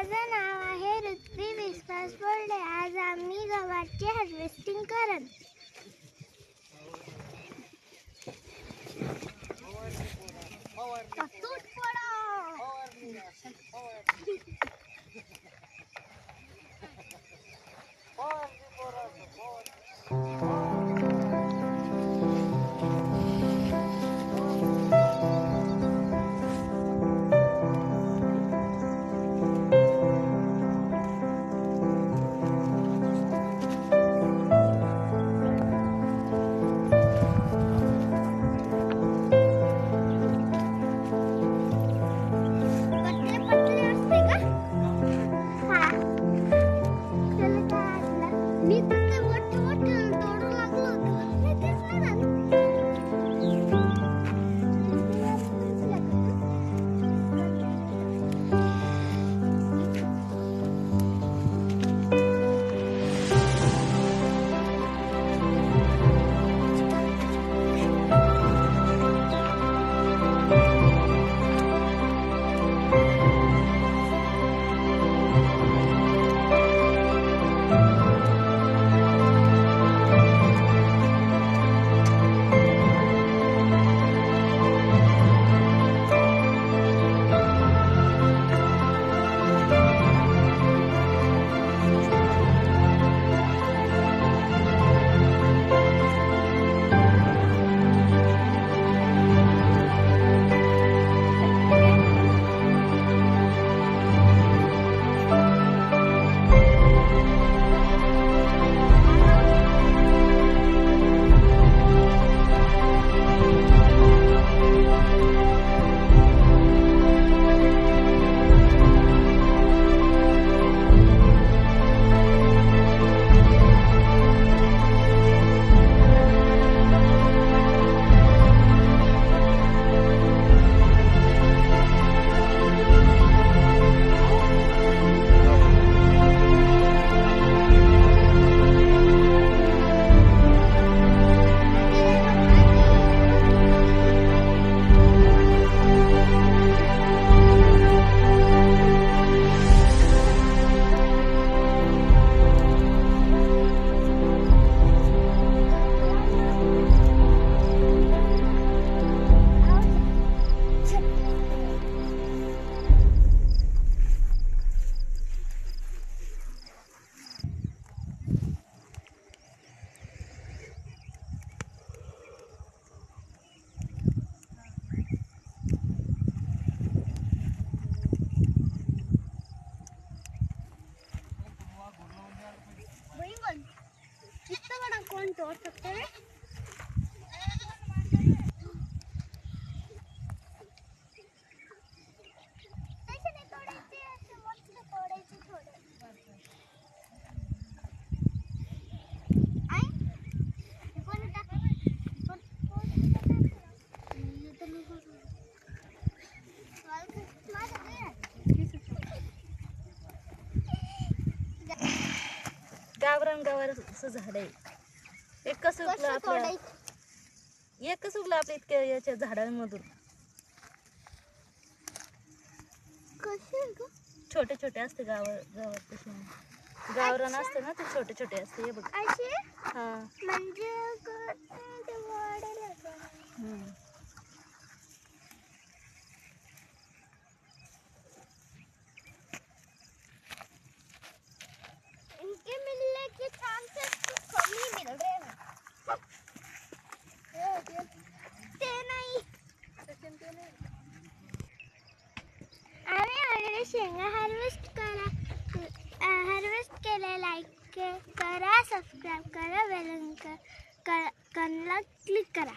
माझं नाव आहे ऋत्वी विश्वास बोर्डे. आज आम्ही गव्हाची हार्वेस्टिंग करत. कौन तोड़ सकते हैं? गावरान असं झाड आहे. एकच उगलं आपल्या इतक्या याच्या झाडांमधून. छोटे छोटे असते गावरान असते ना, ते छोटे छोटे असते. हे बघ हा म्हणजे इनके मिलने के चांसेस तो कम ही मिल रहे हैं. ते नाही आम्ही शेंगा हार्वेस्ट केले. लाईक करा, सबस्क्राईब करा, बेल आयकॉनला क्लिक करा.